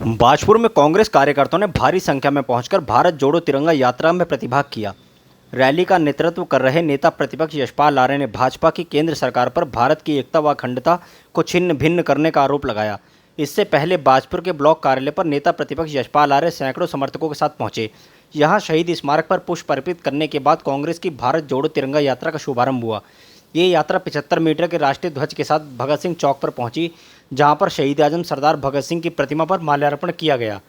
बाजपुर में कांग्रेस कार्यकर्ताओं ने भारी संख्या में पहुंचकर भारत जोड़ो तिरंगा यात्रा में प्रतिभाग किया। रैली का नेतृत्व कर रहे नेता प्रतिपक्ष यशपाल आर्य ने भाजपा की केंद्र सरकार पर भारत की एकता व अखंडता को छिन्न भिन्न करने का आरोप लगाया। इससे पहले बाजपुर के ब्लॉक कार्यालय पर नेता प्रतिपक्ष यशपाल आर्य सैकड़ों समर्थकों के साथ पहुंचे। यहां शहीद स्मारक पर पुष्प अर्पित करने के बाद कांग्रेस की भारत जोड़ो तिरंगा यात्रा का शुभारंभ हुआ। ये यात्रा 75 मीटर के राष्ट्रीय ध्वज के साथ भगत सिंह चौक पर पहुंची, जहां पर शहीद आजम सरदार भगत सिंह की प्रतिमा पर माल्यार्पण किया गया।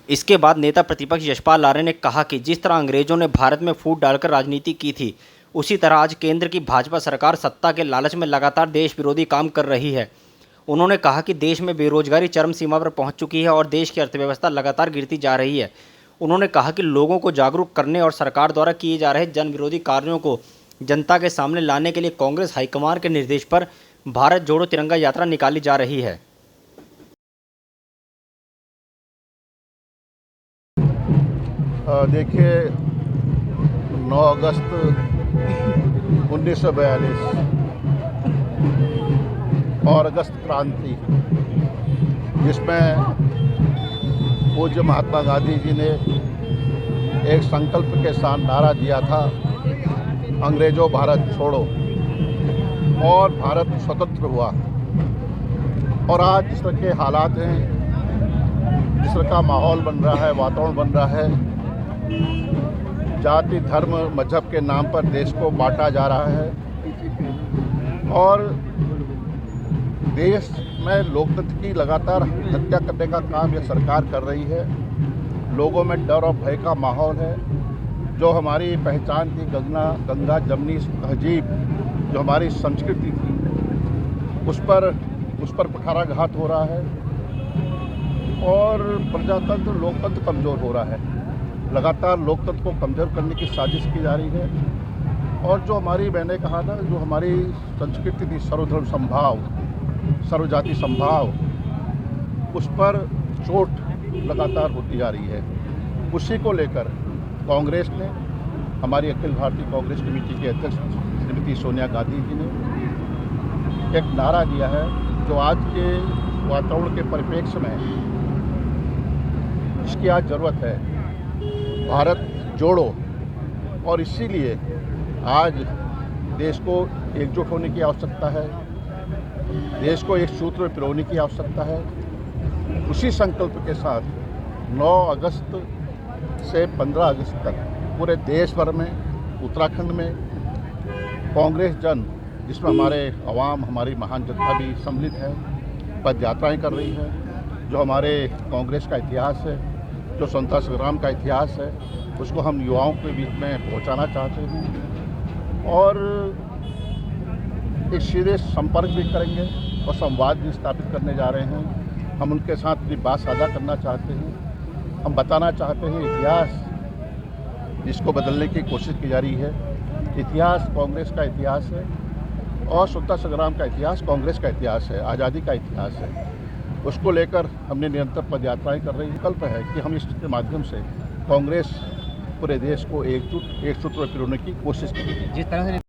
इसके बाद नेता प्रतिपक्ष यशपाल आर्य ने कहा कि जिस तरह अंग्रेजों ने भारत में फूट डालकर राजनीति की थी, उसी तरह आज केंद्र की भाजपा सरकार सत्ता के लालच में लगातार देश विरोधी काम कर रही है। उन्होंने कहा कि देश में बेरोजगारी चरम सीमा पर पहुंच चुकी है और देश की अर्थव्यवस्था लगातार गिरती जा रही है। उन्होंने कहा कि लोगों को जागरूक करने और सरकार द्वारा किए जा रहे जन विरोधी कार्यों को जनता के सामने लाने के लिए कांग्रेस हाईकमान के निर्देश पर भारत जोड़ो तिरंगा यात्रा निकाली जा रही है। देखिए, 9 अगस्त 1942 और अगस्त क्रांति, जिसमें पूज्य महात्मा गांधी जी ने एक संकल्प के साथ नारा दिया था, अंग्रेजों भारत छोड़ो, और भारत स्वतंत्र हुआ। और आज जिस तरह के हालात हैं, जिस तरह का माहौल बन रहा है, वातावरण बन रहा है, जाति धर्म मजहब के नाम पर देश को बांटा जा रहा है और देश में लोकतंत्र की लगातार हत्या करने का काम यह सरकार कर रही है। लोगों में डर और भय का माहौल है। जो हमारी पहचान की गंगा जमनी तहजीब, जो हमारी संस्कृति थी, उस पर कुठाराघात हो रहा है और प्रजातंत्र लोकतंत्र कमज़ोर हो रहा है। लगातार लोकतंत्र को कमज़ोर करने की साजिश की जा रही है। और जो हमारी, मैंने कहा ना, जो हमारी संस्कृति थी, सर्वधर्म समभाव, सर्वजाति समभाव, उस पर चोट लगातार होती जा रही है। उसी को लेकर कांग्रेस ने, हमारी अखिल भारतीय कांग्रेस कमेटी के अध्यक्ष श्रीमती सोनिया गांधी जी ने एक नारा दिया है, जो आज के वातावरण के परिप्रेक्ष्य में इसकी आज ज़रूरत है, भारत जोड़ो। और इसीलिए आज देश को एकजुट होने की आवश्यकता है, देश को एक सूत्र में पिरोने की आवश्यकता है। उसी संकल्प के साथ 9 अगस्त से 15 अगस्त तक पूरे देश भर में, उत्तराखंड में कांग्रेस जन, जिसमें हमारे अवाम, हमारी महान जनता भी सम्मिलित है, पद यात्राएँ कर रही है। जो हमारे कांग्रेस का इतिहास है, जो स्वतंत्रता संग्राम का इतिहास है, उसको हम युवाओं के बीच में पहुंचाना चाहते हैं और एक सीधे संपर्क भी करेंगे और संवाद भी स्थापित करने जा रहे हैं। हम उनके साथ अपनी बात साझा करना चाहते हैं। हम बताना चाहते हैं इतिहास जिसको बदलने की कोशिश की जा रही है। इतिहास कांग्रेस का इतिहास है और स्वतंत्रता संग्राम का इतिहास कांग्रेस का इतिहास है, आज़ादी का इतिहास है। उसको लेकर हमने निरंतर पदयात्राएँ कर रही। विकल्प है कि हम इसके माध्यम से कांग्रेस पूरे देश को एक सूत्र में पिरोने की कोशिश करेगी। जिस तरह से